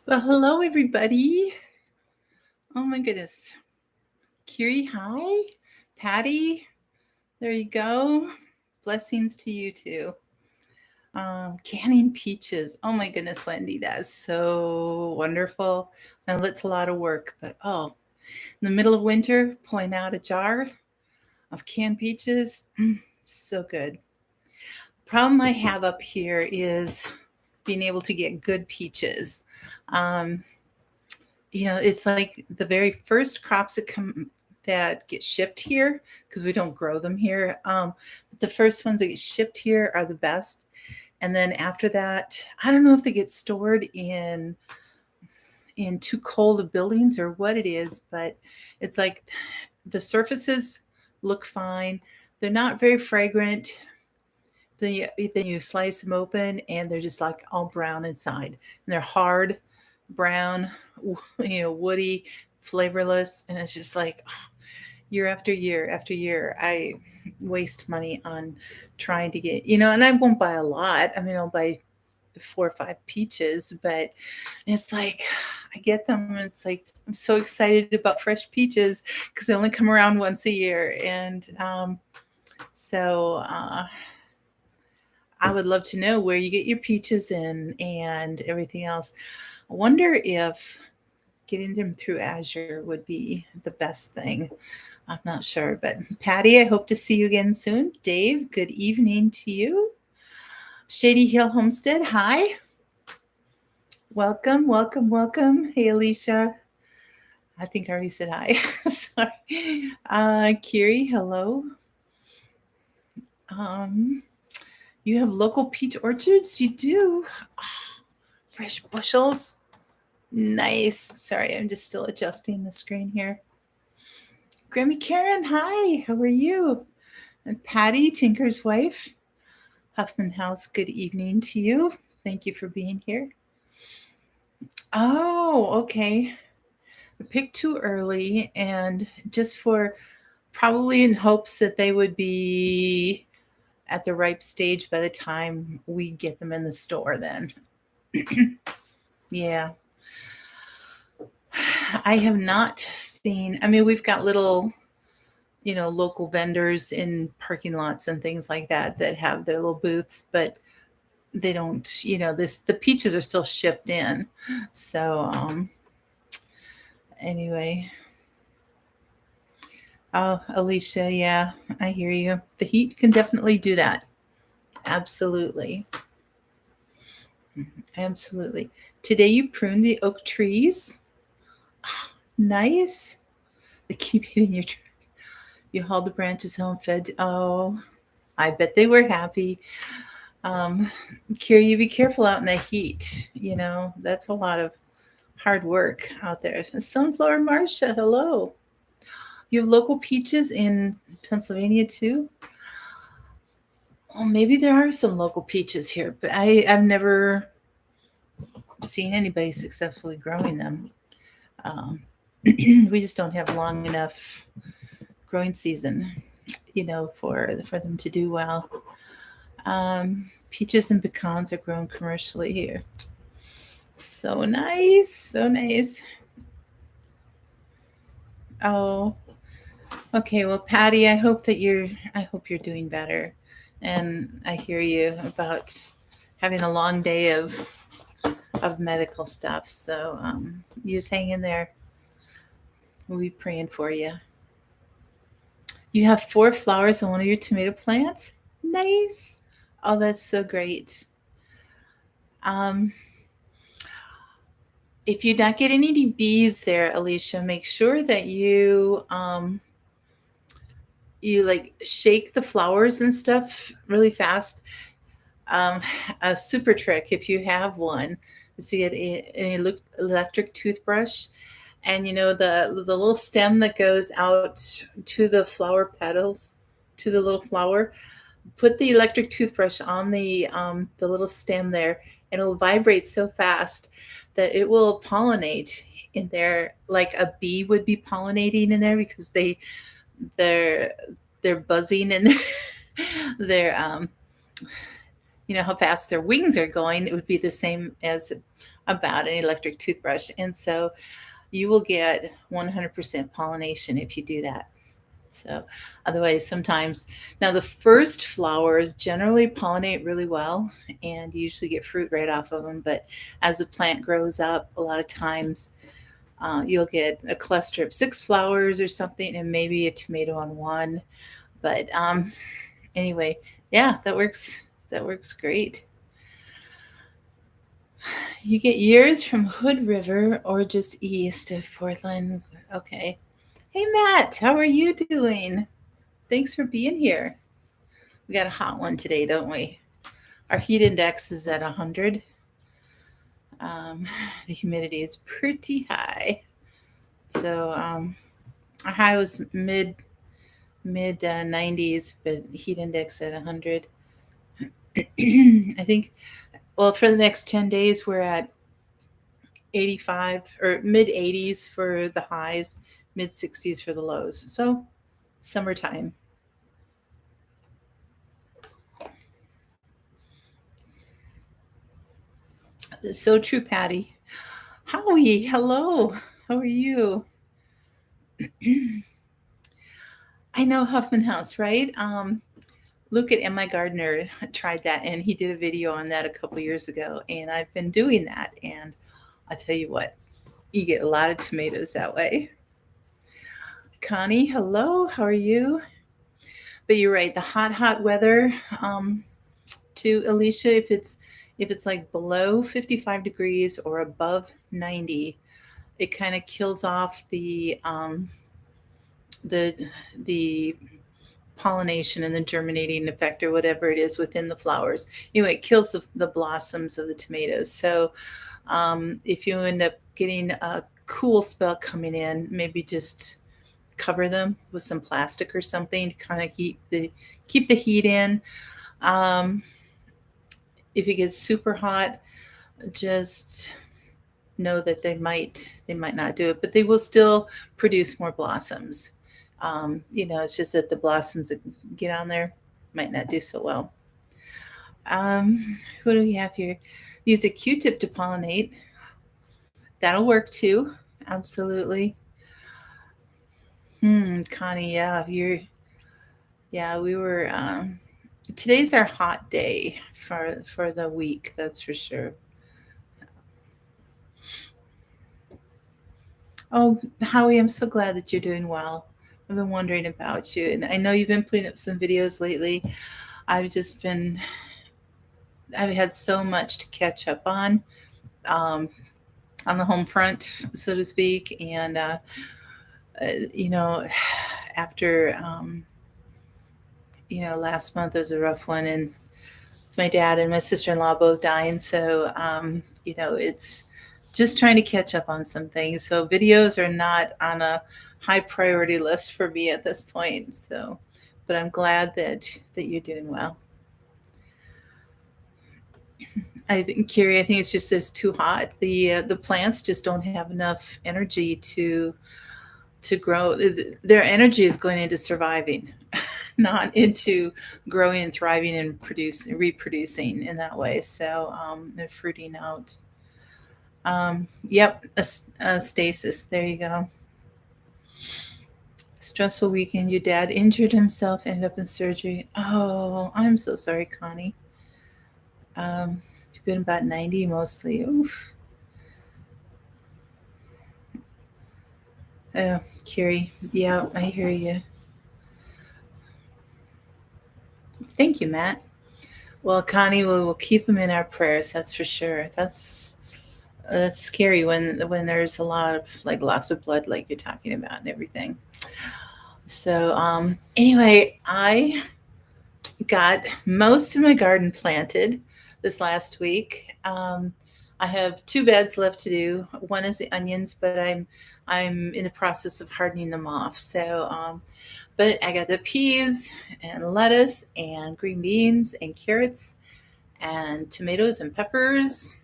Well, hello, everybody. Oh, my goodness. Kiri, hi. Patty, there you go. Blessings to you, too. Canning peaches. Oh, my goodness, Wendy. That is so wonderful. I know it's a lot of work, but in the middle of winter, pulling out a jar of canned peaches, so good. Problem I have up here is being able to get good peaches. Um, it's like the very first crops that get shipped here because we don't grow them here. But the first ones that get shipped here are the best. And then after that, I don't know if they get stored in too cold of buildings or what it is, but it's like the surfaces look fine. They're not very fragrant. Then you slice them open and they're just like all brown inside. And they're hard, brown, woody, flavorless. And it's just like year after year after year, I waste money on trying to get, and I won't buy a lot. I mean, I'll buy 4 or 5 peaches, but it's like I get them and it's like I'm so excited about fresh peaches because they only come around once a year. And so I would love to know where you get your peaches in and everything else. I wonder if getting them through Azure would be the best thing. I'm not sure, but Patty, I hope to see you again soon. Dave, good evening to you. Shady Hill Homestead, hi. Welcome, welcome, welcome. Hey, Alicia. I think I already said hi. Sorry. Kiri, hello. You have local peach orchards? You do? Oh, fresh bushels. Nice. Sorry, I'm just still adjusting the screen here. Grammy Karen, hi. How are you? And Patty, Tinker's wife. Huffman House, good evening to you. Thank you for being here. Oh, okay. I picked too early and just for probably in hopes that they would be at the ripe stage by the time we get them in the store then. Yeah. I have not seen, I mean, we've got little, local vendors in parking lots and things like that have their little booths, but they don't, the peaches are still shipped in. So, anyway. Oh, Alicia, yeah, I hear you. The heat can definitely do that. Absolutely. Absolutely. Today you pruned the oak trees. Oh, nice. They keep hitting your tree. You hauled the branches home, fed. Oh, I bet they were happy. Kira, you be careful out in the heat. That's a lot of hard work out there. Sunflower Marcia, hello. You have local peaches in Pennsylvania too? Well, maybe there are some local peaches here, but I've never seen anybody successfully growing them. We just don't have long enough growing season, for them to do well. Peaches and pecans are grown commercially here. So nice, so nice. Oh, okay. Well, Patty, I hope you're doing better, and I hear you about having a long day of medical stuff. So you just hang in there. We'll be praying for you. You have 4 flowers on one of your tomato plants. Nice. Oh, that's so great. If you not get any bees there, Alicia, make sure that you like shake the flowers and stuff really fast. A super trick, if you have one, is to get an electric toothbrush, and the little stem that goes out to the flower petals, to the little flower. Put the electric toothbrush on the little stem there, and it'll vibrate so fast that it will pollinate in there like a bee would be pollinating in there because they're buzzing and they're how fast their wings are going. It would be the same as about an electric toothbrush. And so you will get 100% pollination if you do that. So otherwise, sometimes, now the first flowers generally pollinate really well and you usually get fruit right off of them. But as the plant grows up, a lot of times you'll get a cluster of 6 flowers or something and maybe a tomato on one. But anyway, yeah, that works. That works great. You get years from Hood River or just east of Portland. Okay. Hey, Matt, how are you doing? Thanks for being here. We got a hot one today, don't we? Our heat index is at 100. The humidity is pretty high. So our high was mid 90s, but heat index at 100. I think, well, for the next 10 days, we're at 85 or mid 80s for the highs, mid 60s for the lows. So summertime. So true, Patty. Howie, hello. How are you? I know Huffman House, right? Luke at M.I. Gardner tried that, and he did a video on that a couple years ago, and I've been doing that, and I tell you what, you get a lot of tomatoes that way. Connie, hello. How are you? But you're right. The hot weather. To Alicia, if it's like below 55 degrees or above 90, it kind of kills off the pollination and the germinating effect or whatever it is within the flowers. Anyway, it kills the blossoms of the tomatoes. So if you end up getting a cool spell coming in, maybe just cover them with some plastic or something to kind of keep the heat in. If it gets super hot, just know that they might not do it, but they will still produce more blossoms. It's just that the blossoms that get on there might not do so well. Who do we have here? Use a Q-tip to pollinate. That'll work too. Absolutely. Connie, we were, today's our hot day for the week. That's for sure. Oh, Howie, I'm so glad that you're doing well. I've been wondering about you, and I know you've been putting up some videos lately. I've had so much to catch up on the home front, so to speak, and after last month was a rough one, and my dad and my sister-in-law both dying, so it's just trying to catch up on some things. So videos are not on a high priority list for me at this point. So, but I'm glad that you're doing well. I think, Carrie, I think it's just this too hot. The plants just don't have enough energy to grow. Their energy is going into surviving, not into growing and thriving and reproducing in that way. So they're fruiting out. Yep, a stasis. There you go. Stressful weekend. Your dad injured himself, ended up in surgery. Oh, I'm so sorry, Connie. You've been about 90 mostly. Oof. Oh, Carrie. Yeah, I hear you. Thank you, Matt. Well, Connie, we'll keep him in our prayers. That's for sure. That's scary when there's a lot of loss of blood, like you're talking about, and everything. So anyway, I got most of my garden planted this last week. I have 2 beds left to do. One is the onions, but I'm in the process of hardening them off. So, but I got the peas and lettuce and green beans and carrots and tomatoes and peppers.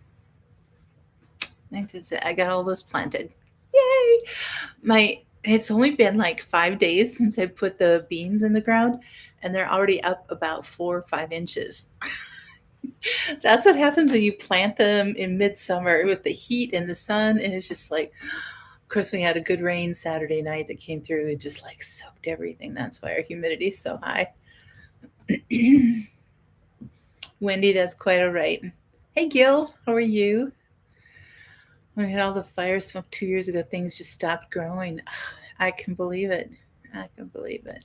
I got all those planted. Yay! It's only been 5 days since I put the beans in the ground, and they're already up about 4 or 5 inches. That's what happens when you plant them in midsummer with the heat and the sun. And it's just like, of course, we had a good rain Saturday night that came through and just like soaked everything. That's why our humidity is so high. Wendy, that's quite all right. Hey, Gil, how are you? When I had all the fire smoke 2 years ago, things just stopped growing. I can believe it. I can believe it.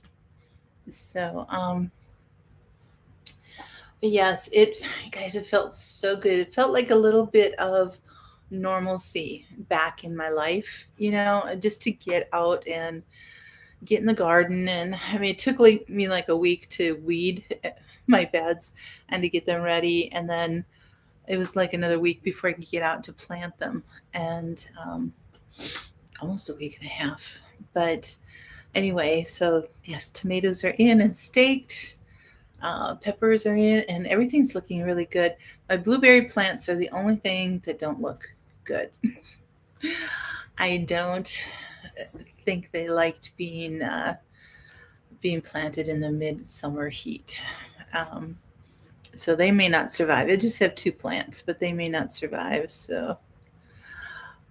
So, but yes, guys, it felt so good. It felt like a little bit of normalcy back in my life, just to get out and get in the garden. And I mean, it took me like a week to weed my beds and to get them ready. And then it was like another week before I could get out to plant them. And almost a week and a half. But anyway, so yes, tomatoes are in and staked. Peppers are in, and everything's looking really good. My blueberry plants are the only thing that don't look good. I don't think they liked being planted in the midsummer heat. Um, so they may not survive. I just have 2 plants, but they may not survive. So,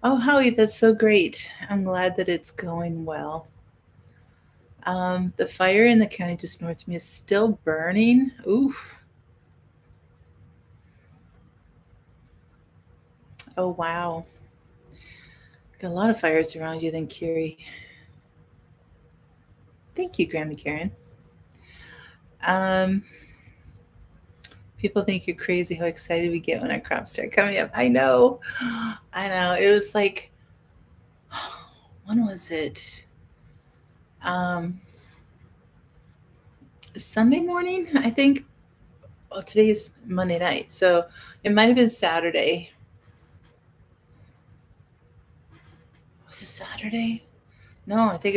oh, Howie, that's so great. I'm glad that it's going well. The fire in the county just north of me is still burning. Ooh. Oh, wow. Got a lot of fires around you then, Kiri. Thank you, Grammy Karen. Um, People think you're crazy how excited we get when our crops start coming up. I know. I know. It was like, when was it? Um, Sunday morning, I think. Well, today's Monday night. So it might have been Saturday. Was it Saturday? No, I think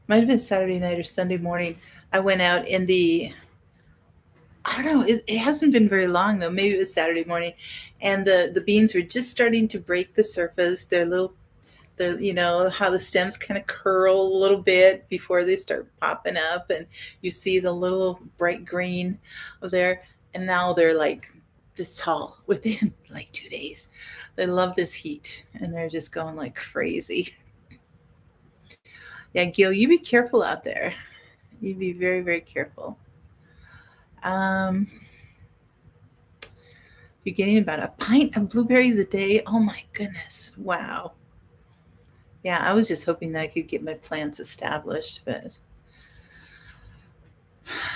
might have been Saturday night or Sunday morning. I went out in I don't know. It hasn't been very long though. Maybe it was Saturday morning, and the beans were just starting to break the surface. They're how the stems kind of curl a little bit before they start popping up, and you see the little bright green there. And now they're like this tall within like 2 days. They love this heat, and they're just going like crazy. Yeah, Gil, you be careful out there. You be very, very careful. Um, you're getting about a pint of blueberries a day. Oh my goodness. Wow. Yeah, I was just hoping that I could get my plants established, but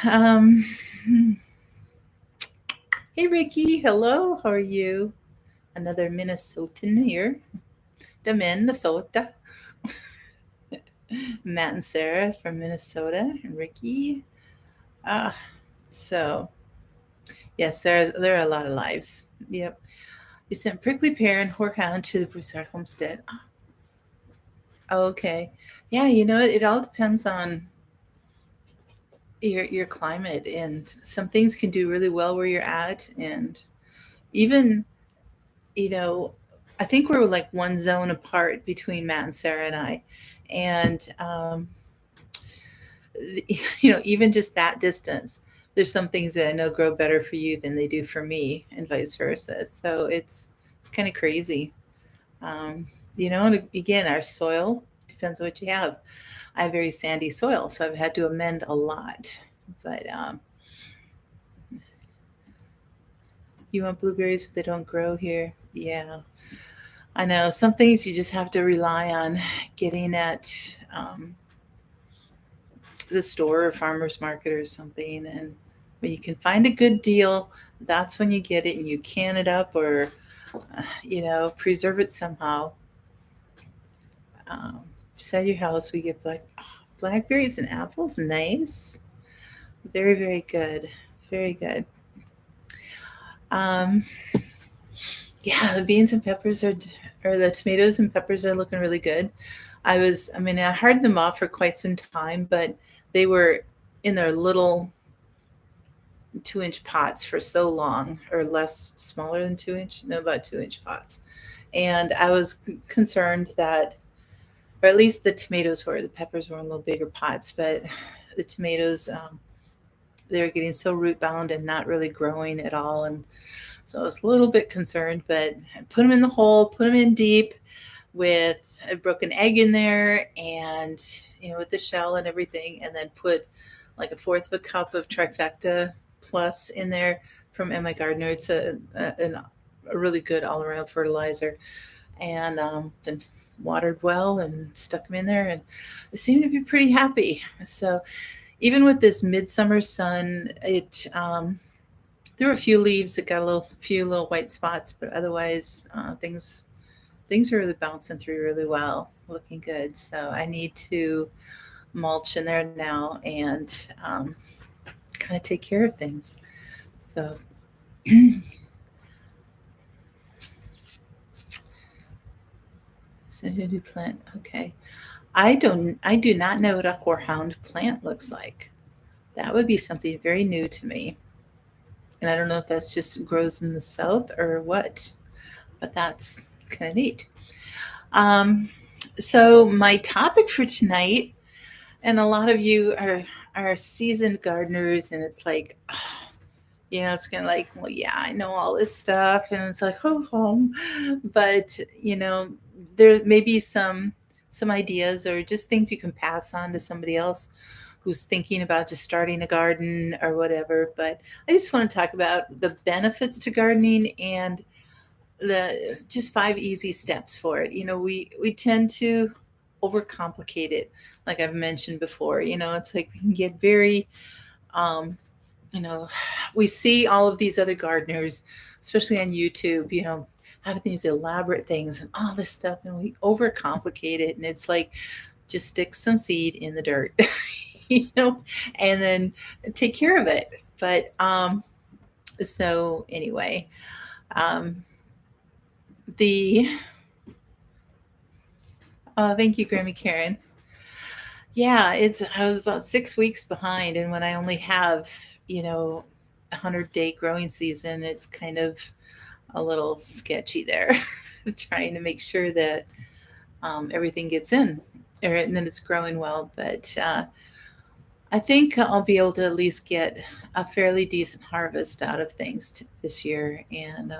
um hey Ricky, hello, how are you? Another Minnesotan here. The Minnesota. Matt and Sarah from Minnesota, and Ricky. Ah, so yes, there are a lot of lives. Yep. You sent prickly pear and horehound to the Broussard homestead. Oh, okay. Yeah, it all depends on your climate, and some things can do really well where you're at, and even you know I think we're like one zone apart between Matt and Sarah and I, and even just that distance, there's some things that I know grow better for you than they do for me, and vice versa. So it's kind of crazy. And again, our soil depends on what you have. I have very sandy soil, so I've had to amend a lot. But you want blueberries, but they don't grow here. Yeah, I know. Some things you just have to rely on getting at the store or farmer's market or something. And when you can find a good deal, that's when you get it and you can it up, or preserve it somehow. Beside your house, we get blackberries and apples. Nice. Very, very good. Very good. Um, yeah, the beans and peppers or the tomatoes and peppers are looking really good. I hardened them off for quite some time, but they were in their little 2-inch pots for so long, or less, smaller than 2 inch, no, about 2-inch pots. And I was concerned that, or at least the tomatoes were, the peppers were in little bigger pots, but the tomatoes, they were getting so root bound and not really growing at all. And so I was a little bit concerned, but I put them in the hole, put them in deep with a broken egg in there, and with the shell and everything, and then put like a fourth of a cup of Trifecta Plus in there from Emma Gardner. It's a really good all-around fertilizer, and then watered well and stuck them in there, and they seem to be pretty happy. So even with this midsummer sun, there were a few leaves that got few little white spots, but otherwise things are really bouncing through really well, looking good. So I need to mulch in there now and kind of take care of things. So so who do plant? Okay. I do not know what a horehound plant looks like. That would be something very new to me. And I don't know if that's just grows in the south or what, but that's kind of neat. Um, so my topic for tonight, and a lot of you are seasoned gardeners, and it's like, it's kind of like, well, yeah, I know all this stuff, and it's like, oh, but there may be some ideas or just things you can pass on to somebody else who's thinking about just starting a garden or whatever. But I just want to talk about the benefits to gardening and the just 5 easy steps for it. We tend to overcomplicate it, like I've mentioned before. It's like we can get very um, you know, we see all of these other gardeners, especially on YouTube, having these elaborate things and all this stuff, and we overcomplicate it. And it's like, just stick some seed in the dirt, and then take care of it. But so anyway, um, the thank you, Grammy Karen. Yeah, I was about 6 weeks behind, and when I only have, 100-day growing season, it's kind of a little sketchy there, trying to make sure that everything gets in, and then it's growing well. But I think I'll be able to at least get a fairly decent harvest out of things this year, and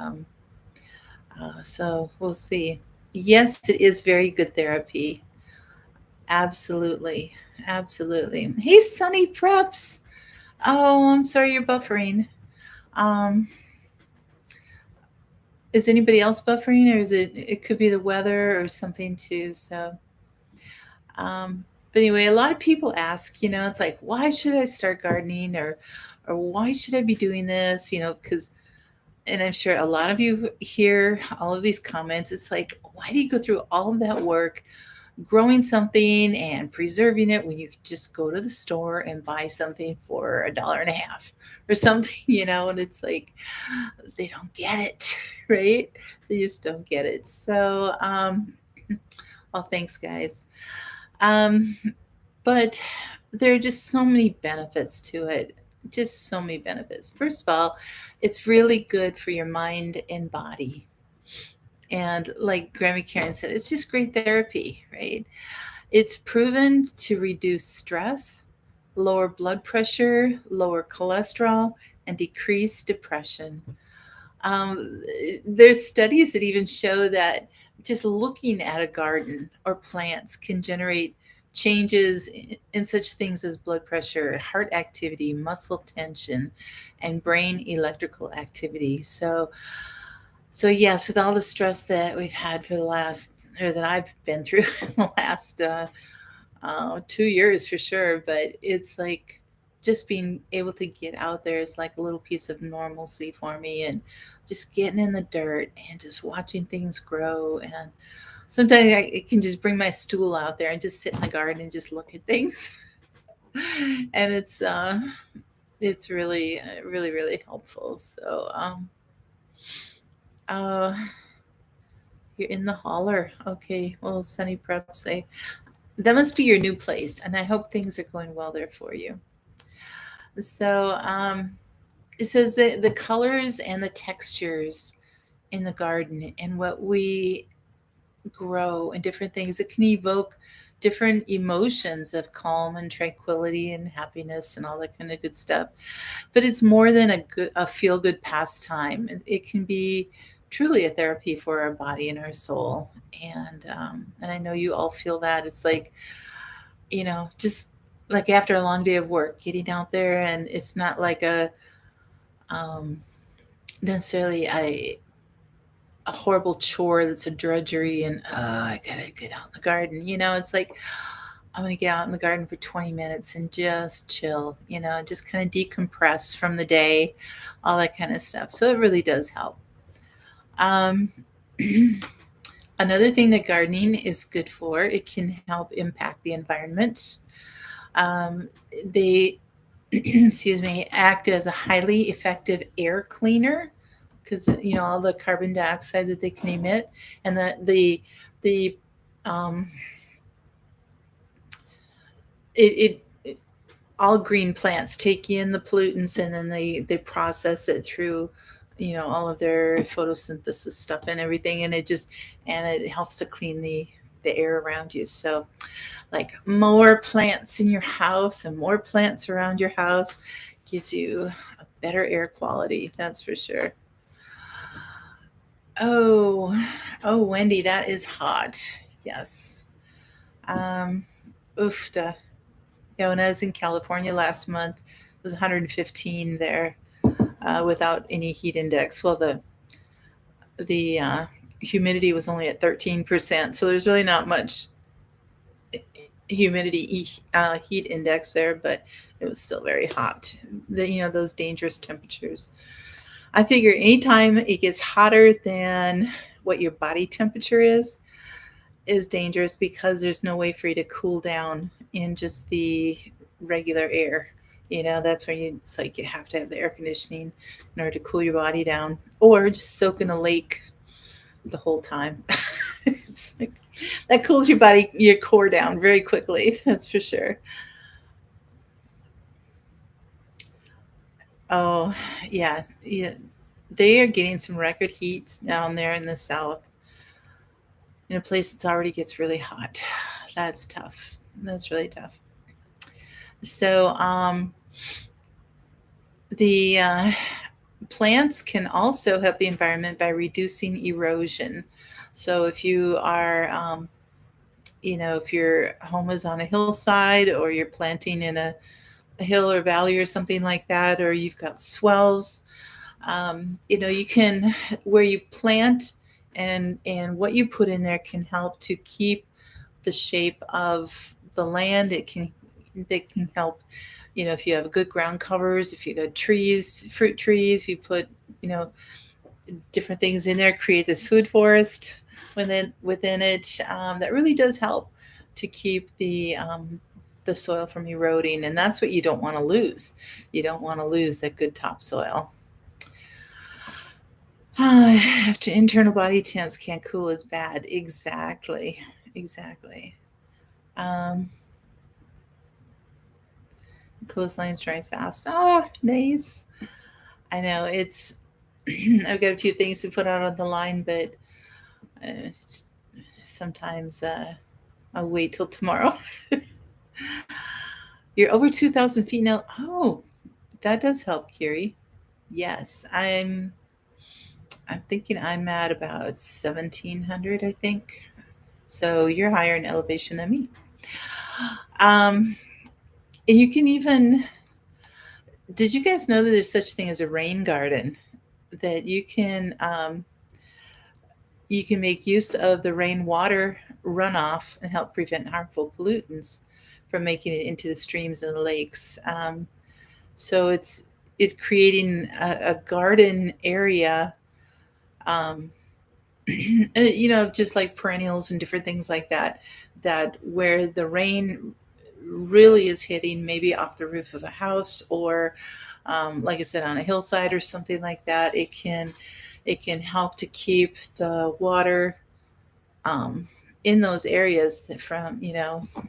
so we'll see. Yes, it is very good therapy. Absolutely. Absolutely. Hey, Sunny Preps. Oh, I'm sorry you're buffering. Um, is anybody else buffering, or it could be the weather or something too? So, but anyway, a lot of people ask, it's like, why should I start gardening, or why should I be doing this? Because, and I'm sure a lot of you hear all of these comments. It's like, why do you go through all of that work growing something and preserving it when you could just go to the store and buy something for $1.50 or something, and it's like, they don't get it, right? They just don't get it. So, well, thanks guys. But there are just so many benefits to it. Just so many benefits. First of all, it's really good for your mind and body. And like Grammy Karen said, it's just great therapy, right? It's proven to reduce stress, lower blood pressure, lower cholesterol, and decrease depression. There's studies that even show that just looking at a garden or plants can generate changes in such things as blood pressure, heart activity, muscle tension, and brain electrical activity. So yes, with all the stress that we've had for that I've been through in the last 2 years for sure, but it's like just being able to get out there is like a little piece of normalcy for me, and just getting in the dirt and just watching things grow. And sometimes I can just bring my stool out there and just sit in the garden and just look at things, and it's really, really, really helpful. So uh, you're in the holler. Okay. Well, Sunny Prep say that must be your new place, and I hope things are going well there for you. So it says that the colors and the textures in the garden and what we grow and different things, it can evoke different emotions of calm and tranquility and happiness and all that kind of good stuff. But it's more than a feel good pastime. It can be truly a therapy for our body and our soul. And I know you all feel that. It's like, just like after a long day of work, getting out there, and it's not like um, necessarily a horrible chore that's a drudgery and I gotta get out in the garden. It's like I'm gonna get out in the garden for 20 minutes and just chill, just kind of decompress from the day, all that kind of stuff. So it really does help. Um, Another thing that gardening is good for, it can help impact the environment. They, excuse me, act as a highly effective air cleaner because all the carbon dioxide that they can emit, and the um, it all green plants take in the pollutants and then they process it through all of their photosynthesis stuff and everything, and it helps to clean the air around you. So like more plants in your house and more plants around your house gives you a better air quality, that's for sure. Oh, oh, Wendy, that is hot. Yes. Um, Oof. Yeah, when I was in California last month, it was 115 there without any heat index. Well, the humidity was only at 13%, so there's really not much heat index there, but it was still very hot. Those dangerous temperatures. I figure anytime it gets hotter than what your body temperature is dangerous because there's no way for you to cool down in just the regular air. That's where it's like you have to have the air conditioning in order to cool your body down, or just soak in a lake the whole time. It's like that cools your core down very quickly. That's for sure. Oh, yeah, yeah. They are getting some record heats down there in the south, in a place that's already gets really hot. That's tough. That's really tough. So, the plants can also help the environment by reducing erosion. So, if your home is on a hillside, or you're planting in a hill or valley or something like that, or you've got swells, you can, where you plant and what you put in there can help to keep the shape of the land. They can help, if you have good ground covers, if you got trees, fruit trees, you put, you know, different things in there, create this food forest within it. That really does help to keep the soil from eroding, and that's what you don't want to lose. You don't want to lose that good topsoil. After internal body temps can't cool is bad. Exactly. Exactly. Um, Clotheslines dry fast. Oh, nice. I know it's. I've got a few things to put out on the line, but it's, sometimes I'll wait till tomorrow. You're over 2,000 feet now. Oh, that does help, Kiri. Yes, I'm thinking I'm at about 1,700, I think. So you're higher in elevation than me. Um, you can even, did you guys know that there's such a thing as a rain garden? That you can make use of the rainwater runoff and help prevent harmful pollutants from making it into the streams and the lakes. So it's creating a garden area, um, just like perennials and different things like that, that where the rain really is hitting, maybe off the roof of a house, or like I said, on a hillside or something like that, it can help to keep the water um, in those areas from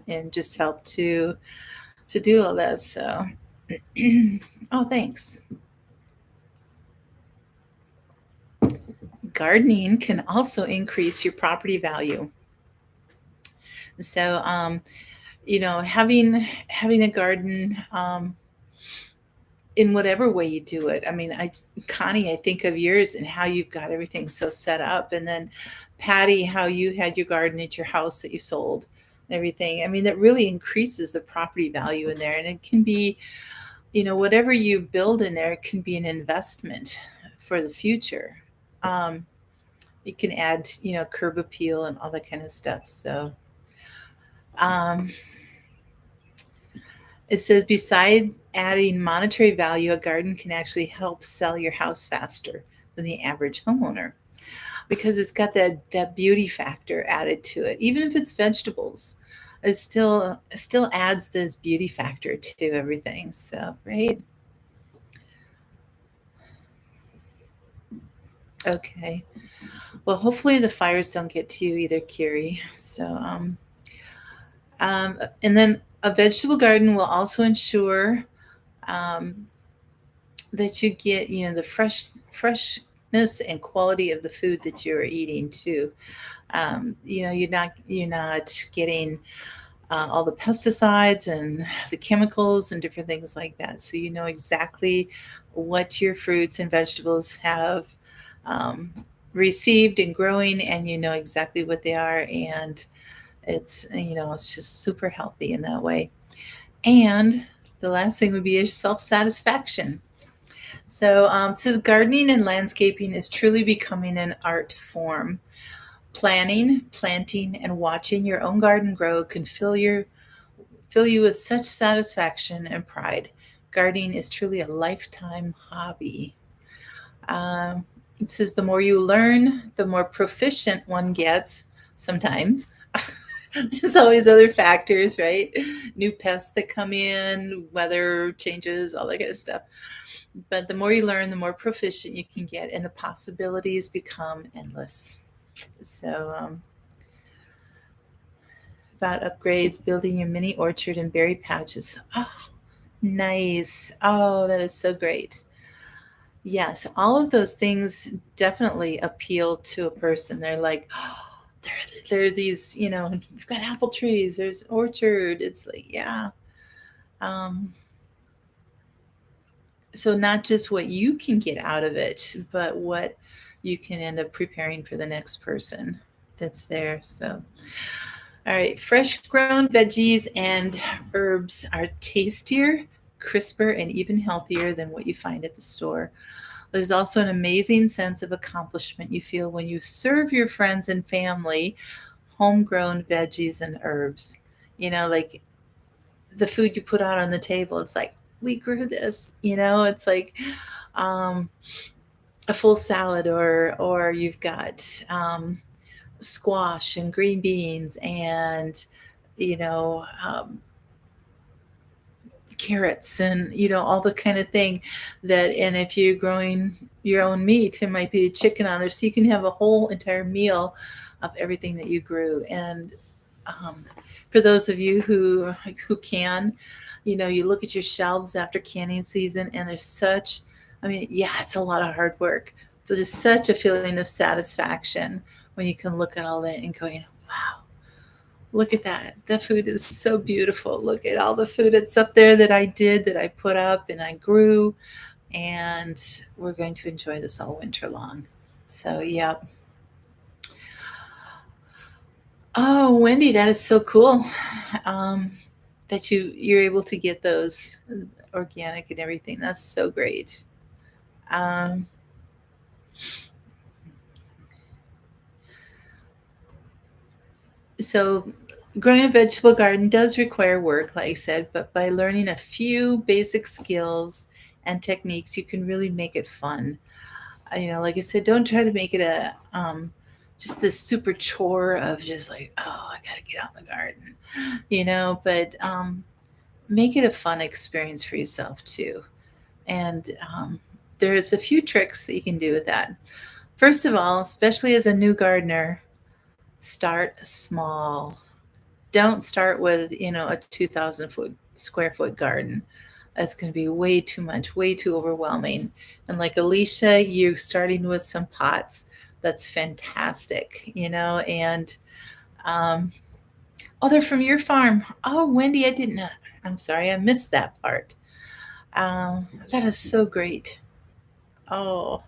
and just help to do all that. So oh, thanks. Gardening can also increase your property value. So, having a garden, in whatever way you do it. I mean, Connie, I think of yours and how you've got everything so set up, and then Patty, how you had your garden at your house that you sold and everything. I mean, that really increases the property value in there, and it can be, whatever you build in there can be an investment for the future. Um, it can add, curb appeal and all that kind of stuff. So, um, it says, besides adding monetary value, a garden can actually help sell your house faster than the average homeowner because it's got that beauty factor added to it. Even if it's vegetables, it still adds this beauty factor to everything. So, right? Okay. Well, hopefully the fires don't get to you either, Kiri. So, and then a vegetable garden will also ensure um, that you get, the freshness and quality of the food that you're eating too. You're not getting all the pesticides and the chemicals and different things like that. So you know exactly what your fruits and vegetables have um, received and growing, and you know exactly what they are, and it's just super healthy in that way. And the last thing would be your self satisfaction. So gardening and landscaping is truly becoming an art form. Planning, planting, and watching your own garden grow can fill you with such satisfaction and pride. Gardening is truly a lifetime hobby. It says the more you learn, the more proficient one gets. Sometimes there's always other factors, right? New pests that come in, weather changes, all that kind of stuff. But the more you learn, the more proficient you can get, and the possibilities become endless. So, about upgrades, building your mini orchard and berry patches. Oh, nice. Oh, that is so great. Yes, all of those things definitely appeal to a person. They're like, oh, there are these, we've got apple trees, there's orchard. It's like, yeah. Um, so not just what you can get out of it, but what you can end up preparing for the next person that's there. So, all right, fresh grown veggies and herbs are tastier, crisper, and even healthier than what you find at the store. There's also an amazing sense of accomplishment you feel when you serve your friends and family homegrown veggies and herbs. Like the food you put out on the table, it's like, we grew this, it's like um, a full salad, or you've got squash and green beans and, you know, um, carrots and all the kind of thing that. And if you're growing your own meat, it might be chicken on there, so you can have a whole entire meal of everything that you grew. And um, for those of you who can, you look at your shelves after canning season, and there's such, I mean, yeah, it's a lot of hard work, but there's such a feeling of satisfaction when you can look at all that and going, wow, look at that. The food is so beautiful. Look at all the food that's up there that I did, that I put up and I grew. And we're going to enjoy this all winter long. So, yeah. Oh, Wendy, that is so cool. Um, that you're able to get those organic and everything. That's so great. Um, so growing a vegetable garden does require work, like I said, but by learning a few basic skills and techniques, you can really make it fun. Like I said, don't try to make it a just this super chore of just like, oh, I got to get out in the garden, but make it a fun experience for yourself too. And there's a few tricks that you can do with that. First of all, especially as a new gardener, start small. Don't start with, a 2,000 foot square foot garden. That's going to be way too much, way too overwhelming. And like Alicia, you're starting with some pots. That's fantastic, and um, Oh, they're from your farm. Oh, Wendy, I didn't. I'm sorry, I missed that part. That is so great. Oh,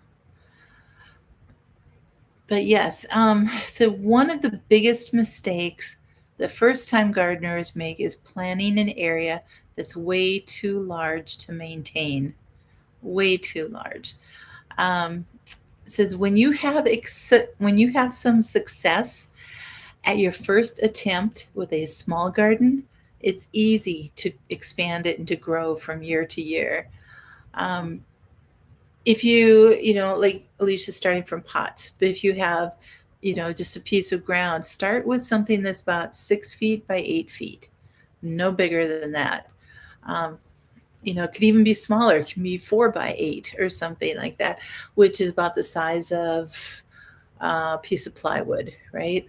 but yes. So one of the biggest mistakes that first-time gardeners make is planting an area that's way too large to maintain. Way too large. Um, says when you have some success at your first attempt with a small garden, it's easy to expand it and to grow from year to year. Um, if like Alicia's starting from pots, but if you have, just a piece of ground, start with something that's about 6 feet by 8 feet, no bigger than that. Um, it could even be smaller. It can be 4 by 8 or something like that, which is about the size of a piece of plywood, right?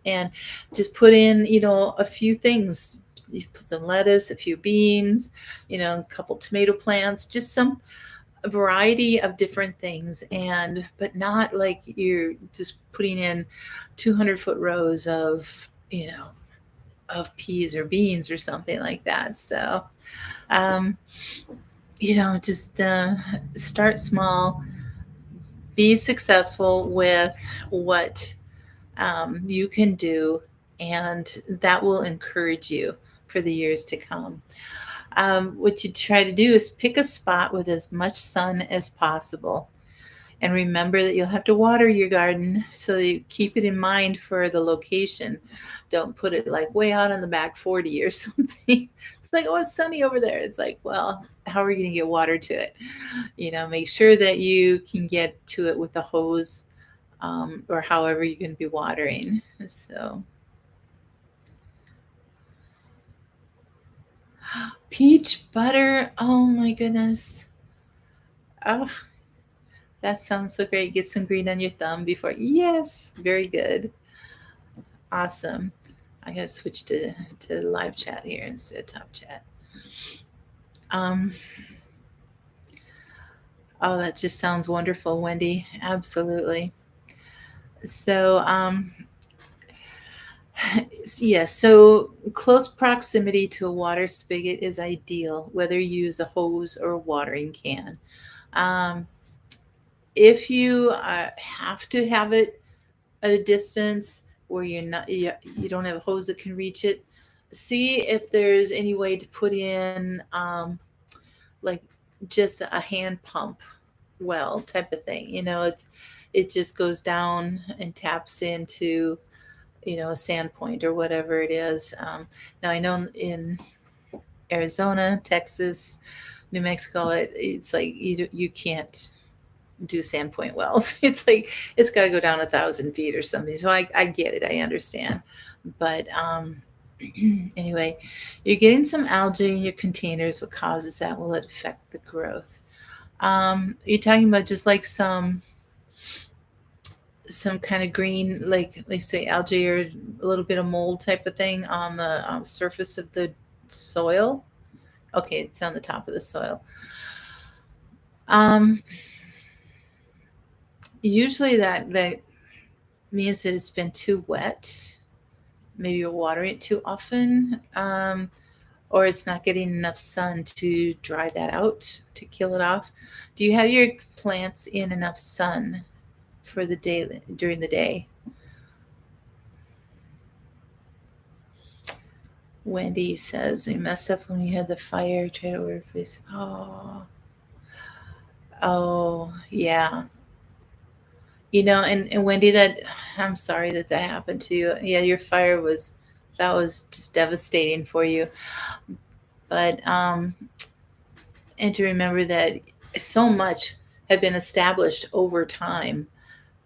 And just put in, a few things. You put some lettuce, a few beans, a couple tomato plants, just some variety of different things, and but not like you're just putting in 200-foot rows of, of peas or beans or something like that. So, um, just start small, be successful with what you can do, and that will encourage you for the years to come. What you try to do is pick a spot with as much sun as possible. And remember that you'll have to water your garden, so you keep it in mind for the location. Don't put it like way out on the back 40 or something. It's like, oh, it's sunny over there. It's like, well, how are you going to get water to it? Make sure that you can get to it with a hose, or however you're going to be watering. So, peach butter. Oh my goodness. Oh, that sounds so great. Get some green on your thumb before. Yes, very good. Awesome. I gotta switch to live chat here instead of top chat. Um, oh, that just sounds wonderful, Wendy. Absolutely. So, yes, so close proximity to a water spigot is ideal, whether you use a hose or a watering can. Um, if you have to have it at a distance where you don't have a hose that can reach it, see if there's any way to put in, like, just a hand pump well type of thing. It just goes down and taps into, a sand point or whatever it is. Now I know in Arizona, Texas, New Mexico, it's like you can't do sandpoint wells. It's like it's got to go down 1,000 feet or something. So I get it. I understand. But anyway, you're getting some algae in your containers. What causes that? Will it affect the growth? You're talking about just like some kind of green, like say algae or a little bit of mold type of thing on the surface of the soil. Okay, it's on the top of the soil. Um, Usually that means that it's been too wet. Maybe you're watering it too often, or it's not getting enough sun to dry that out to kill it off. Do you have your plants in enough sun for the day during the day? Wendy says they messed up when you had the fire. Try to order, please. Oh, yeah. And Wendy, that I'm sorry that happened to you. Yeah, your fire that was just devastating for you. But and to remember that so much had been established over time,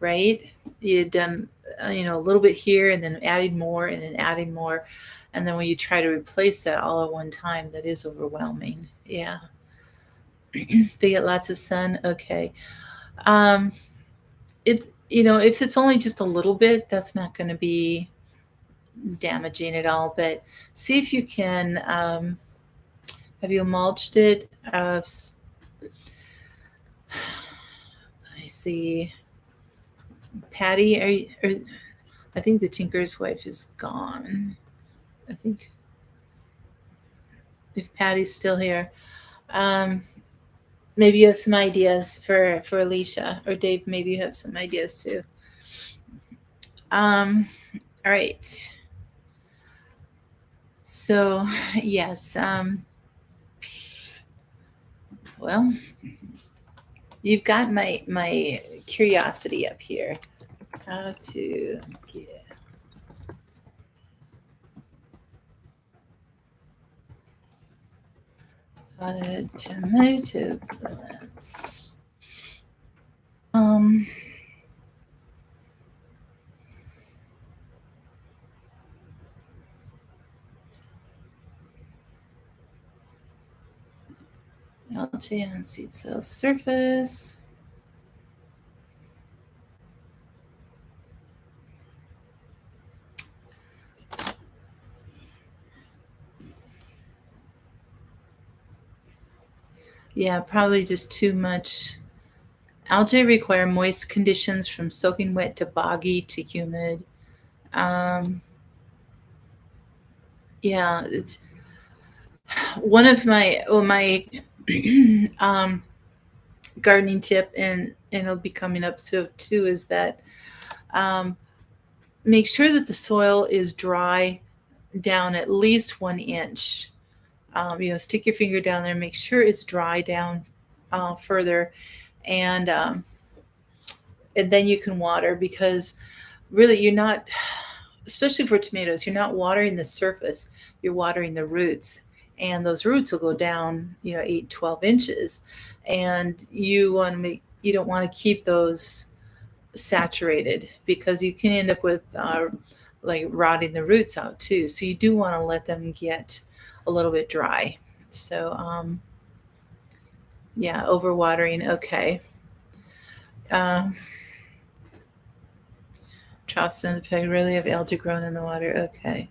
right? You had done, a little bit here, and then adding more, and then adding more, and then when you try to replace that all at one time, that is overwhelming. Yeah. They get lots of sun. Okay. Um, it's if it's only just a little bit, that's not going to be damaging at all. But see if you can. Have you mulched it? I see. Patty, I think the Tinker's wife is gone. think if Patty's still here, um, maybe you have some ideas for Alicia, or Dave. Maybe you have some ideas too. All right. So yes. Well, you've got my curiosity up here. How to get potted tomato plants. Um, algae on seed cell surface. Yeah, probably just too much. Algae require moist conditions from soaking wet to boggy to humid. Um, yeah, it's one of my um, gardening tip, and it'll be coming up so too, is that um, make sure that the soil is dry down at least 1 inch. Stick your finger down there, make sure it's dry down further, and and then you can water, because really you're not, especially for tomatoes, you're not watering the surface, you're watering the roots, and those roots will go down 8, 12 inches, and you don't want to keep those saturated, because you can end up with like rotting the roots out too. So you do want to let them get a little bit dry. So yeah, overwatering, okay. um, Troughs in the peg really have algae grown in the water, okay.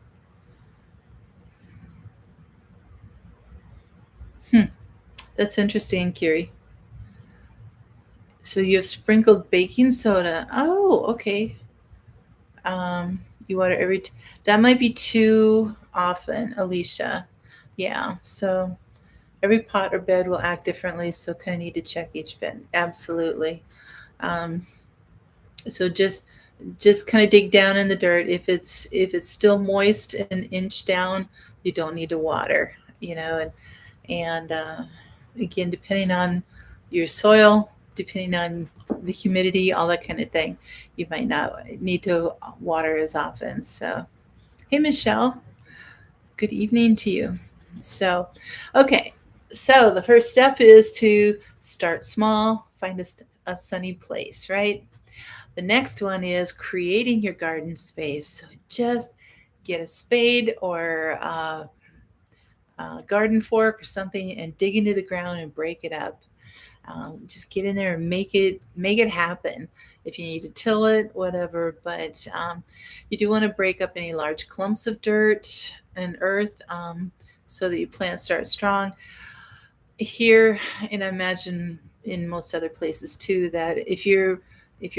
That's interesting, Kiri. So you have sprinkled baking soda. Oh, okay. You water that might be too often, Alicia. Yeah. So every pot or bed will act differently. So kind of need to check each bed. Absolutely. Um, so just kind of dig down in the dirt. If it's still moist an inch down, you don't need to water. And again, depending on your soil, depending on the humidity, all that kind of thing, you might not need to water as often. So, hey, Michelle, good evening to you. So, okay, so the first step is to start small, find a sunny place, right? The next one is creating your garden space. So just get a spade or garden fork or something and dig into the ground and break it up. Just get in there and make it happen. If you need to till it, whatever, but you do want to break up any large clumps of dirt and earth, so that your plants start strong. Here, and I imagine in most other places too, that if you're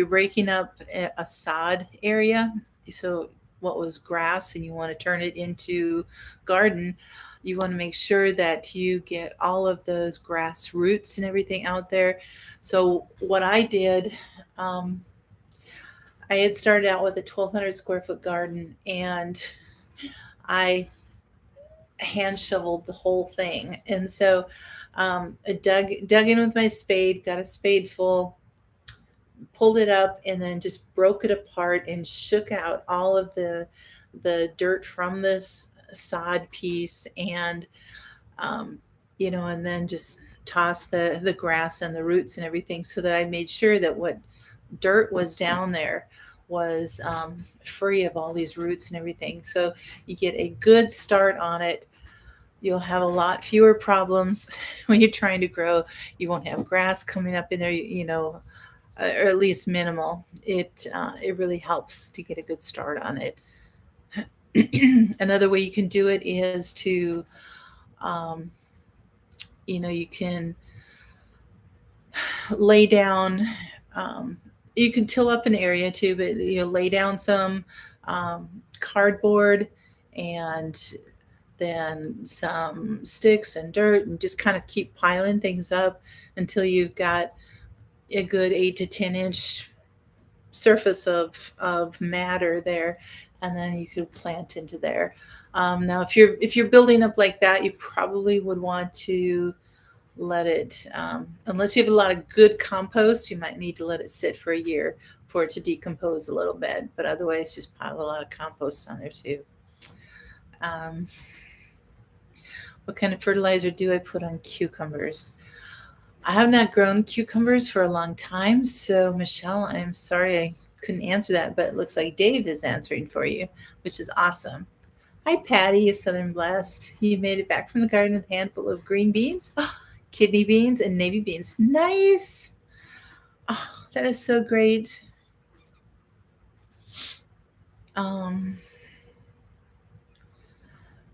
breaking up a sod area, so what was grass and you want to turn it into garden, you want to make sure that you get all of those grass roots and everything out there. So what I did, um, I had started out with a 1,200 square foot garden, and I hand shoveled the whole thing. And so I dug in with my spade, got a spade full, pulled it up, and then just broke it apart and shook out all of the dirt from this sod piece, and and then just tossed the grass and the roots and everything, so that I made sure that what dirt was down there was free of all these roots and everything. So you get a good start on it. You'll have a lot fewer problems when you're trying to grow. You won't have grass coming up in there, or at least minimal. It really helps to get a good start on it. Another way you can do it is to, um, you can lay down. You can till up an area too, but lay down some cardboard and then some sticks and dirt, and just kind of keep piling things up until you've got a good 8 to 10 inch surface of matter there, and then you could plant into there. Now, if you're building up like that, you probably would want to let it, unless you have a lot of good compost, you might need to let it sit for a year for it to decompose a little bit. But otherwise, just pile a lot of compost on there too. Um, what kind of fertilizer do I put on cucumbers? I have not grown cucumbers for a long time, so Michelle, I'm sorry I couldn't answer that, but it looks like Dave is answering for you, which is awesome. Hi, Patty, Southern Blessed. You made it back from the garden with a handful of green beans, kidney beans, and navy beans. Nice. Oh, that is so great. Um,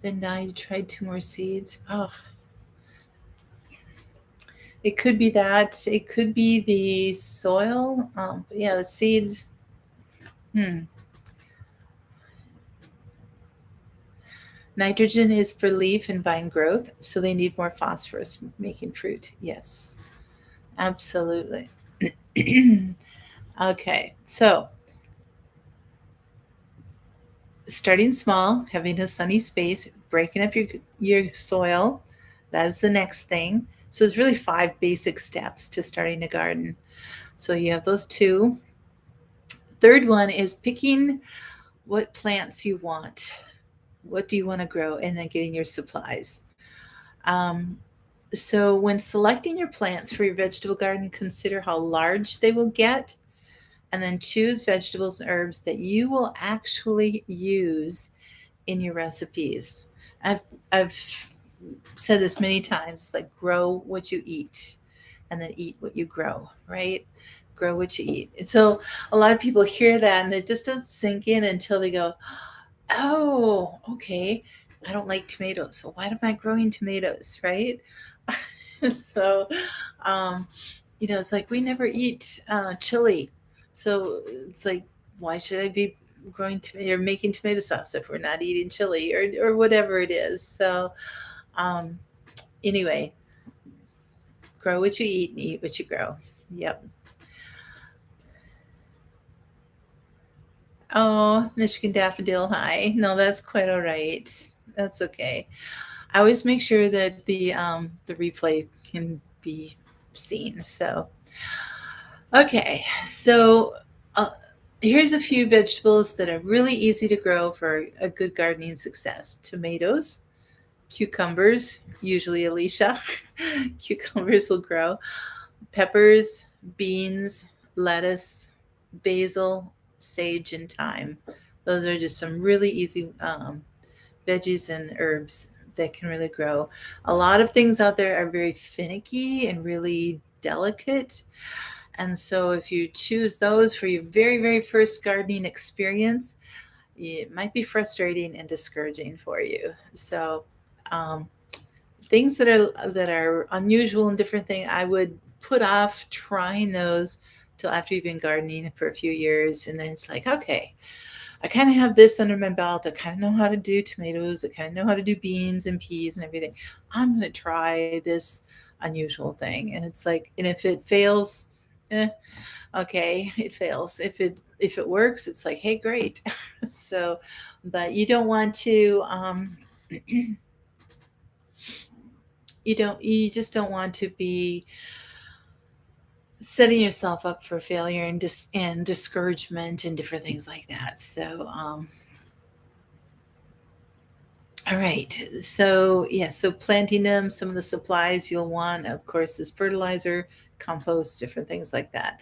then now you tried 2 more seeds. Oh, it could be that. It could be the soil. But yeah, the seeds. Hmm. Nitrogen is for leaf and vine growth, so they need more phosphorus making fruit. Yes, absolutely. Okay, so starting small, having a sunny space, breaking up your soil, that is the next thing. So there's really 5 basic steps to starting a garden. So you have those two. Third one is picking what plants you want. What do you want to grow? And then getting your supplies. Um, so when selecting your plants for your vegetable garden, consider how large they will get, and then choose vegetables and herbs that you will actually use in your recipes. I've I've said this many times, like grow what you eat and then eat what you grow, right? Grow what you eat. And so a lot of people hear that and it just doesn't sink in until they go, oh, okay. I don't like tomatoes. So why am I growing tomatoes, right? So, um, it's like we never eat chili. So it's like, why should I be growing tomato or making tomato sauce if we're not eating chili or whatever it is? So, um, anyway, grow what you eat and eat what you grow. Yep. Oh, Michigan daffodil. Hi. No, that's quite all right. That's okay. I always make sure that the replay can be seen. So, okay. So, uh, here's a few vegetables that are really easy to grow for a good gardening success. Tomatoes, cucumbers, usually Alicia. Cucumbers will grow. Peppers, beans, lettuce, basil, sage, and thyme. Those are just some really easy veggies and herbs that can really grow. A lot of things out there are very finicky and really delicate. And so if you choose those for your very, very first gardening experience, it might be frustrating and discouraging for you. So um, things that are unusual and different thing, I would put off trying those till after you've been gardening for a few years. And then it's like, okay, I kind of have this under my belt. I kind of know how to do tomatoes. I kind of know how to do beans and peas and everything. I'm going to try this unusual thing. And it's like, and if it fails, okay, it fails. If it works, it's like, hey, great. So, but you don't want to, you just don't want to be setting yourself up for failure and discouragement and different things like that. So, all right. So, yeah, so planting them, some of the supplies you'll want, of course, is fertilizer, compost, different things like that.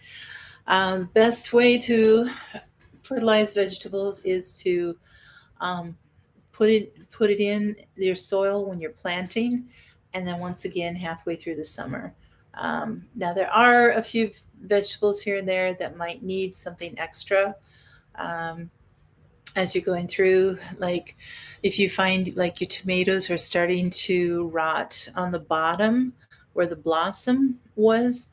Best way to fertilize vegetables is to um, put it in your soil when you're planting, and then once again halfway through the summer. Now there are a few vegetables here and there that might need something extra. Um, as you're going through, like if you find like your tomatoes are starting to rot on the bottom where the blossom was,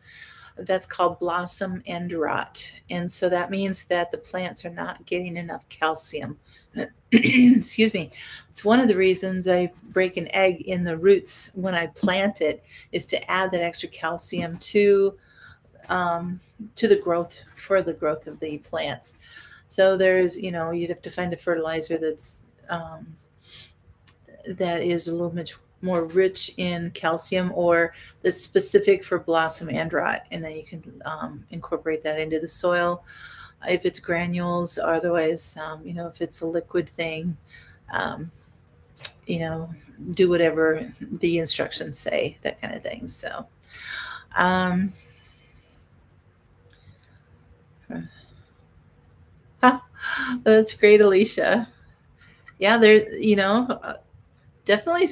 that's called blossom end rot. And so that means that the plants are not getting enough calcium. Excuse me. It's one of the reasons I break an egg in the roots when I plant it, is to add that extra calcium um, to the growth, for the growth of the plants. So there's, you'd have to find a fertilizer that is a little much more rich in calcium, or that's specific for blossom and rot, and then you can incorporate that into the soil if it's granules. Otherwise, if it's a liquid thing, um, you know, do whatever the instructions say, that kind of thing. So, um, that's great, Alicia. Yeah, there, definitely,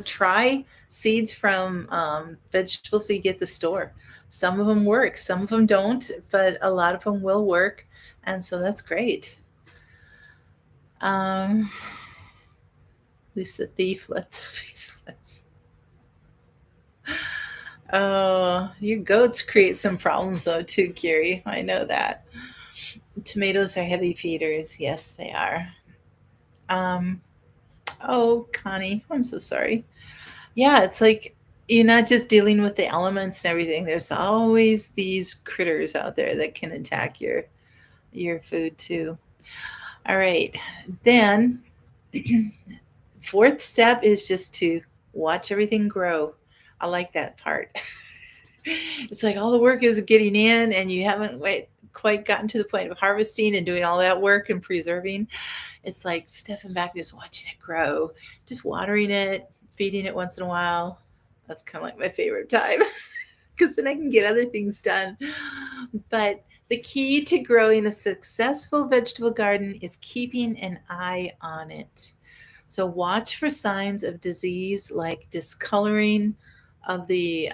try seeds from vegetables that you get at the store. Some of them work, some of them don't, but a lot of them will work. And so that's great. At least the thief let the faceless. Oh, your goats create some problems though too, Kiri. I know that. Tomatoes are heavy feeders. Yes, they are. Um, oh, Connie, I'm so sorry. Yeah, it's like you're not just dealing with the elements and everything. There's always these critters out there that can attack your food too. All right. Then fourth step is just to watch everything grow. I like that part. It's like all the work is getting in and you haven't quite gotten to the point of harvesting and doing all that work and preserving. It's like stepping back, just watching it grow, just watering it, feeding it once in a while. That's kind of like my favorite time because then I can get other things done. But the key to growing a successful vegetable garden is keeping an eye on it. So watch for signs of disease like discoloring of the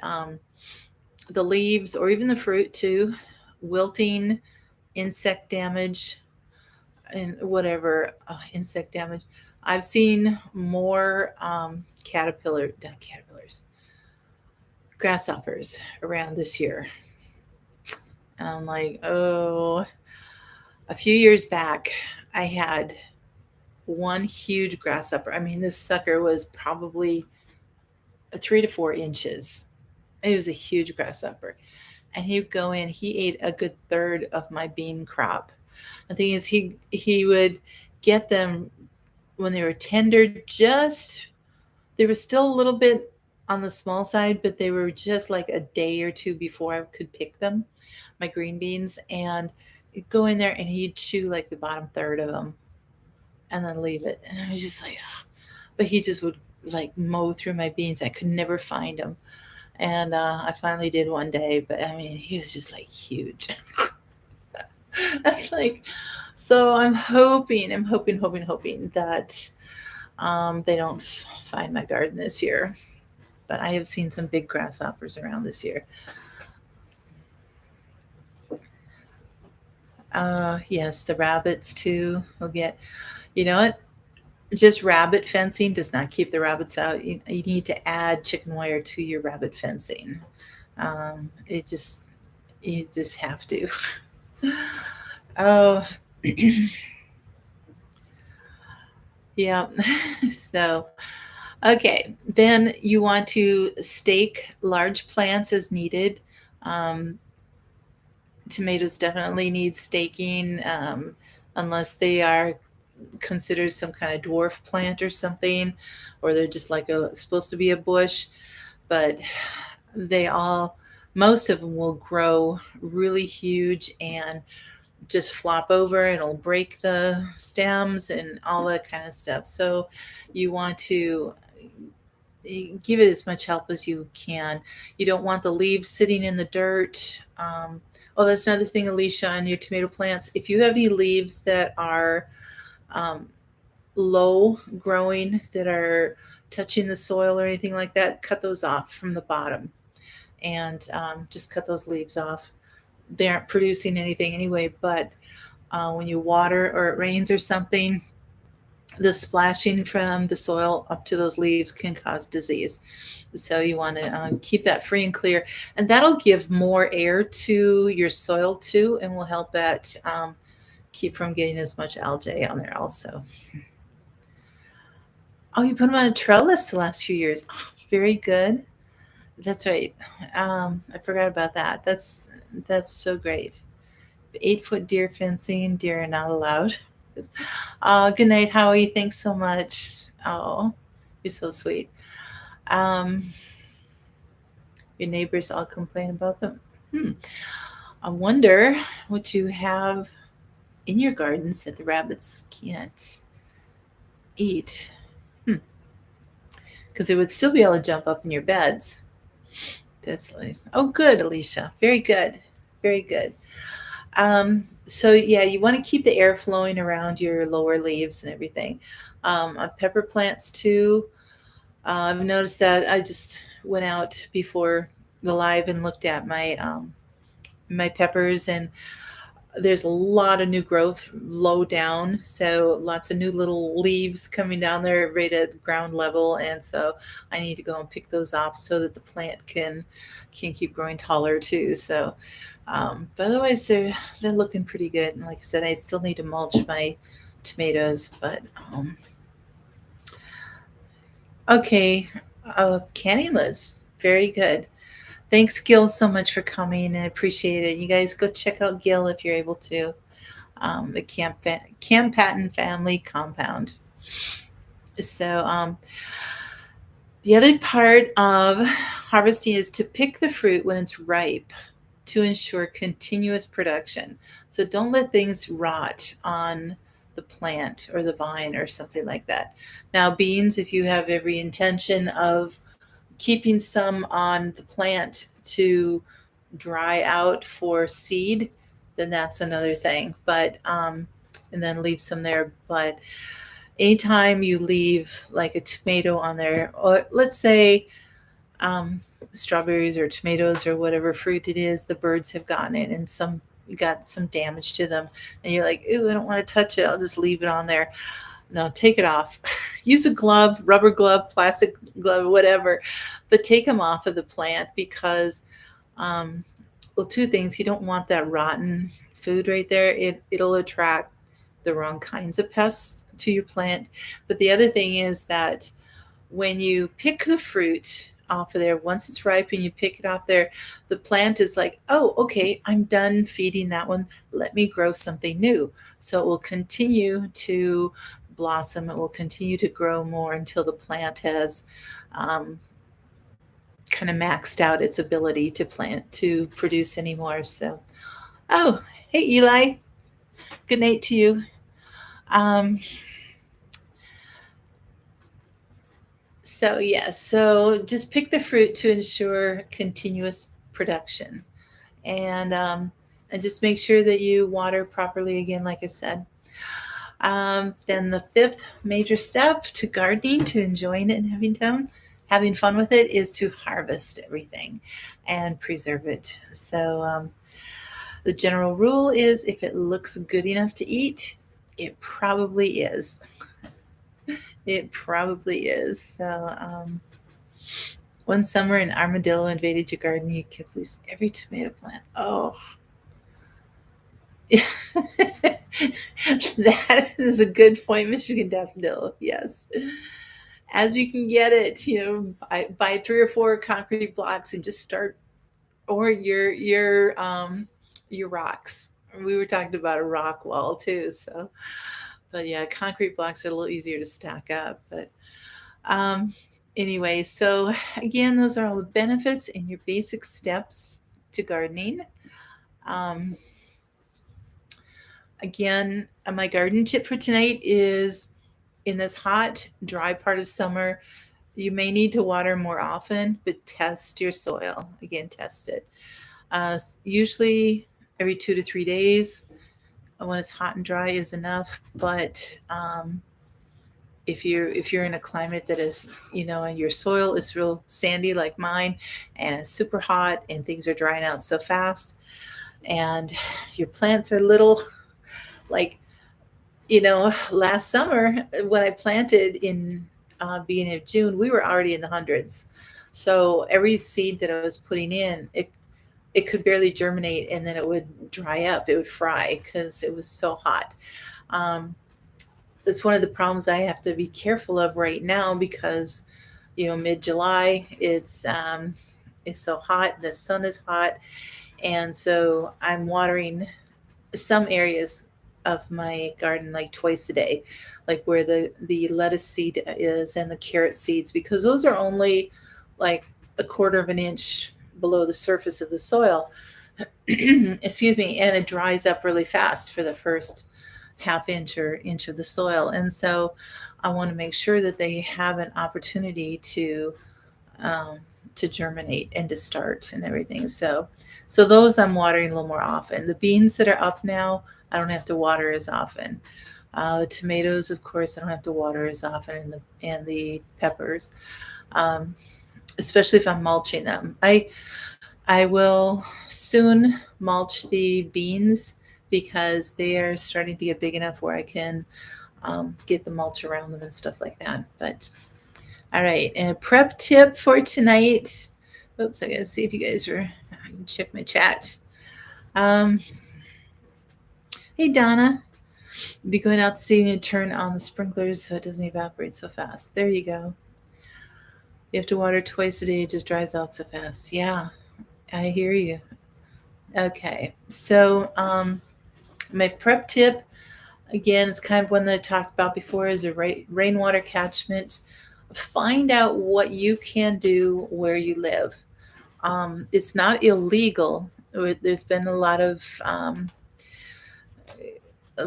leaves or even the fruit too, wilting, insect damage, and whatever insect damage. I've seen more not caterpillars, grasshoppers around this year. And I'm like, oh, a few years back, I had one huge grasshopper. I mean, this sucker was probably 3 to 4 inches. It was a huge grasshopper. And he'd go in, he ate a good third of my bean crop. The thing is, he would get them when they were tender, just they were still a little bit on the small side, but they were just like a day or two before I could pick them, my green beans, and he'd go in there and he'd chew like the bottom third of them and then leave it. And I was just like, oh. But he just would like mow through my beans. I could never find him. And I finally did one day, but I mean, he was just like huge. That's like, so I'm hoping that they don't find my garden this year. But I have seen some big grasshoppers around this year. Yes, the rabbits too will get, you know what? Just rabbit fencing does not keep the rabbits out. You need to add chicken wire to your rabbit fencing. It just, you just have to. Oh, yeah. So, okay. Then you want to stake large plants as needed. Um, Tomatoes definitely need staking, unless they are considered some kind of dwarf plant or something, or they're just like supposed to be a bush. But they all, most of them will grow really huge and just flop over and it'll break the stems and all that kind of stuff. So you want to give it as much help as you can. You don't want the leaves sitting in the dirt. Oh, that's another thing, Alicia, on your tomato plants. If you have any leaves that are um, low growing, that are touching the soil or anything like that, cut those off from the bottom and just cut those leaves off. They aren't producing anything anyway, but when you water or it rains or something, the splashing from the soil up to those leaves can cause disease. So you want to keep that free and clear, and that'll give more air to your soil too, and will help that keep from getting as much algae on there also. Oh, you put them on a trellis the last few years. Oh, very good. That's right. I forgot about that. That's so great. 8-foot deer fencing. Deer are not allowed. Good night, Howie. Thanks so much. Oh, you're so sweet. Um, your neighbors all complain about them. I wonder what you have in your gardens that the rabbits can't eat. Because they would still be able to jump up in your beds. That's nice. Oh, good, Alicia. Very good. Very good. So yeah, you want to keep the air flowing around your lower leaves and everything. On pepper plants too. I've noticed that I just went out before the live and looked at my peppers, and there's a lot of new growth low down, so lots of new little leaves coming down there right at ground level, and so I need to go and pick those off so that the plant can keep growing taller too. So but otherwise they're looking pretty good, and like I said, I still need to mulch my tomatoes, but okay. Canning Liz, very good. Thanks, Gil, so much for coming. I appreciate it. You guys go check out Gil if you're able to. The Camp Patton Family Compound. So the other part of harvesting is to pick the fruit when it's ripe to ensure continuous production. So don't let things rot on the plant or the vine or something like that. Now, beans, if you have every intention of keeping some on the plant to dry out for seed, then that's another thing. But and then leave some there. But anytime you leave like a tomato on there, or let's say strawberries or tomatoes or whatever fruit it is, the birds have gotten it and some got some damage to them, and you're like, ooh, I don't want to touch it. I'll just leave it on there. No, take it off. Use a glove, rubber glove, plastic glove, whatever, but take them off of the plant because, well, two things. You don't want that rotten food right there. It'll attract the wrong kinds of pests to your plant. But the other thing is that when you pick the fruit off of there, once it's ripe and you pick it off there, the plant is like, oh, okay, I'm done feeding that one. Let me grow something new. So it will continue to blossom. It will continue to grow more until the plant has kind of maxed out its ability to produce anymore. So, oh, hey, Eli. Good night to you. So yeah, so just pick the fruit to ensure continuous production, and just make sure that you water properly. Again, like I said. Then the fifth major step to gardening, to enjoying it and having fun with it, is to harvest everything and preserve it. So the general rule is if it looks good enough to eat, it probably is. It probably is. So one summer, an armadillo invaded your garden. You kept losing every tomato plant. Oh. That is a good point, Michigan daffodil. Yes. As you can get it, buy 3 or 4 concrete blocks and just start, or your rocks. We were talking about a rock wall too. So, but yeah, concrete blocks are a little easier to stack up. But anyway, so again, those are all the benefits and your basic steps to gardening. Again, my garden tip for tonight is, in this hot, dry part of summer, you may need to water more often, but test your soil. Again, test it. Usually every 2 to 3 days when it's hot and dry is enough. But if you're in a climate that is, and your soil is real sandy like mine, and it's super hot and things are drying out so fast, and your plants are little, like, last summer when I planted in beginning of June, we were already in the hundreds. So every seed that I was putting in, it could barely germinate, and then it would dry up. It would fry because it was so hot. Um, it's one of the problems I have to be careful of right now because, mid-July, it's so hot. The sun is hot, and so I'm watering some areas of my garden like twice a day, like where the lettuce seed is and the carrot seeds, because those are only like a quarter of an inch below the surface of the soil. Excuse me, and it dries up really fast for the first half inch or inch of the soil, and so I want to make sure that they have an opportunity um, to germinate and to start and everything. So those I'm watering a little more often. The beans that are up now, I don't have to water as often. The tomatoes, of course, I don't have to water as often, and the peppers, um, especially if I'm mulching them. I will soon mulch the beans because they are starting to get big enough where I can get the mulch around them and stuff like that. But all right, and a prep tip for tonight. Oops, I gotta see if you guys are. I can check my chat. Um, hey Donna, be going out to sea and turn on the sprinklers so it doesn't evaporate so fast. There you go. You have to water twice a day; it just dries out so fast. Yeah, I hear you. Okay, so my prep tip again is kind of one that I talked about before is a rainwater catchment. Find out what you can do where you live. It's not illegal. There's been a lot of kind of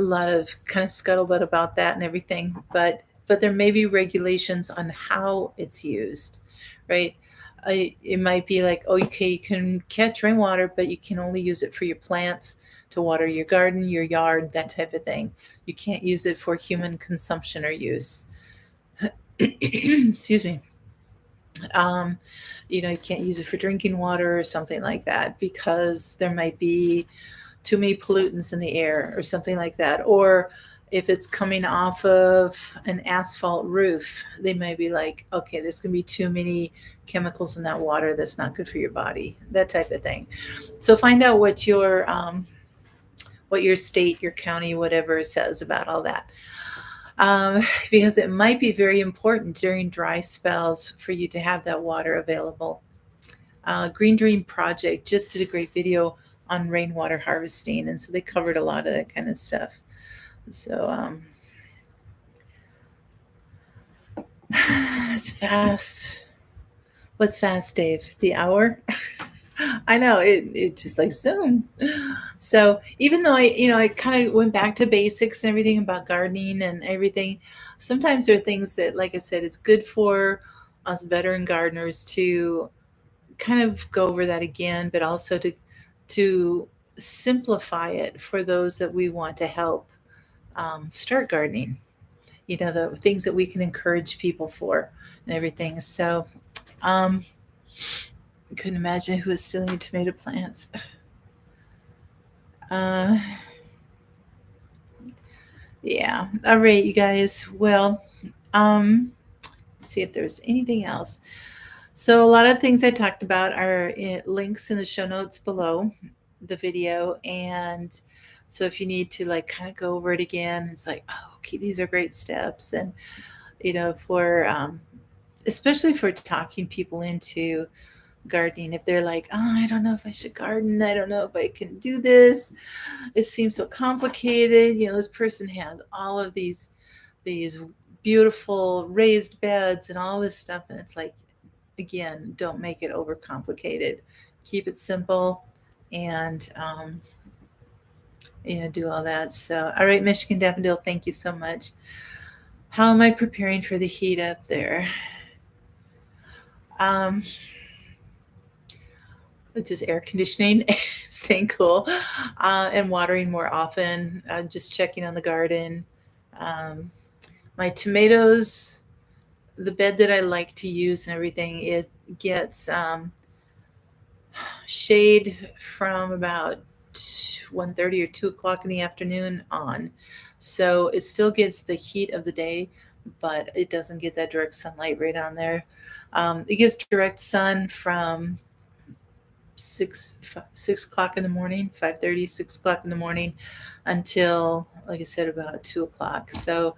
scuttlebutt about that and everything, but there may be regulations on how it's used, right? It might be like, okay, you can catch rainwater, but you can only use it for your plants, to water your garden, your yard, that type of thing. You can't use it for human consumption or use. Excuse me. Um, you can't use it for drinking water or something like that because there might be too many pollutants in the air or something like that. Or if it's coming off of an asphalt roof, they might be like, okay, there's going to be too many chemicals in that water that's not good for your body, that type of thing. So find out what your state, your county, whatever says about all that. Because it might be very important during dry spells for you to have that water available. Green Dream Project just did a great video on rainwater harvesting, and so they covered a lot of that kind of stuff. So it's fast. What's fast, Dave? The hour? I know it just like zoom. So even though I kind of went back to basics and everything about gardening and everything, sometimes there are things that, like I said, it's good for us veteran gardeners to kind of go over that again, but also to simplify it for those that we want to help start gardening. The things that we can encourage people for and everything. So um, I couldn't imagine who was stealing tomato plants. Uh, yeah. All right, you guys. Well, let's see if there's anything else. So a lot of things I talked about are links in the show notes below the video. And so if you need to like kind of go over it again, it's like, oh, okay, these are great steps. And, for especially for talking people into gardening, if they're like, oh, I don't know if I should garden. I don't know if I can do this. It seems so complicated. This person has all of these beautiful raised beds and all this stuff. And it's like, again, don't make it overcomplicated. Keep it simple and, do all that. So, all right, Michigan Daffodil, thank you so much. How am I preparing for the heat up there? Just air conditioning, staying cool, and watering more often, just checking on the garden. My tomatoes, the bed that I like to use and everything, it gets shade from about 1:30 or 2 o'clock in the afternoon on. So it still gets the heat of the day, but it doesn't get that direct sunlight right on there. It gets direct sun from 6 o'clock in the morning, 5:30, 6 o'clock in the morning, until, like I said, about 2 o'clock. So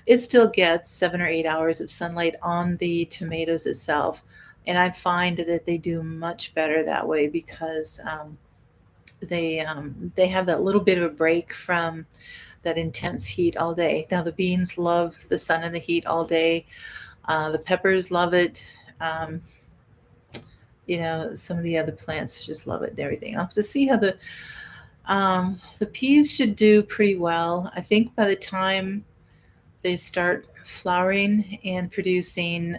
it still gets 7 or 8 hours of sunlight on the tomatoes itself. And I find that they do much better that way because they have that little bit of a break from that intense heat all day. Now the beans love the sun and the heat all day. The peppers love it. Some of the other plants just love it and everything. I'll have to see how the peas should do pretty well. I think by the time they start flowering and producing,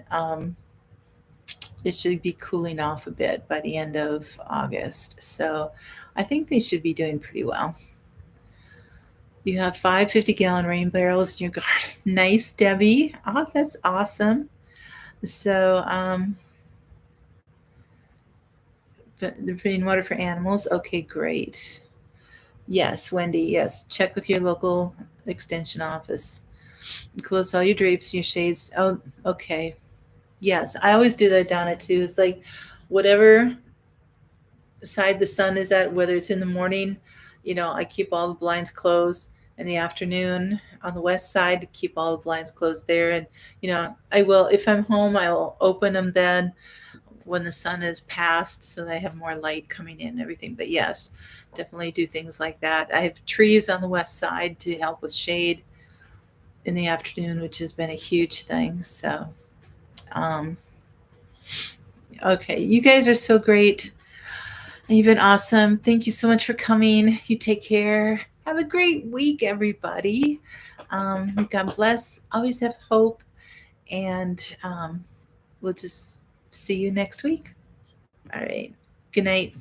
it should be cooling off a bit by the end of August. So I think they should be doing pretty well. You have 5 50-gallon rain barrels in your garden. Nice, Debbie. Oh, that's awesome. So, the rainwater for animals. Okay, great. Yes, Wendy. Yes, check with your local extension office. Close all your drapes, your shades. Oh, okay. Yes, I always do that down at 2. It's like whatever side the sun is at, whether it's in the morning, I keep all the blinds closed. In the afternoon on the west side, keep all the blinds closed there. And, I will, if I'm home, I'll open them then when the sun is past so that I have more light coming in and everything. But yes, definitely do things like that. I have trees on the west side to help with shade in the afternoon, which has been a huge thing. So, okay, you guys are so great. You've been awesome. Thank you so much for coming. You take care. Have a great week, everybody. God bless. Always have hope. And we'll just see you next week. All right. Good night.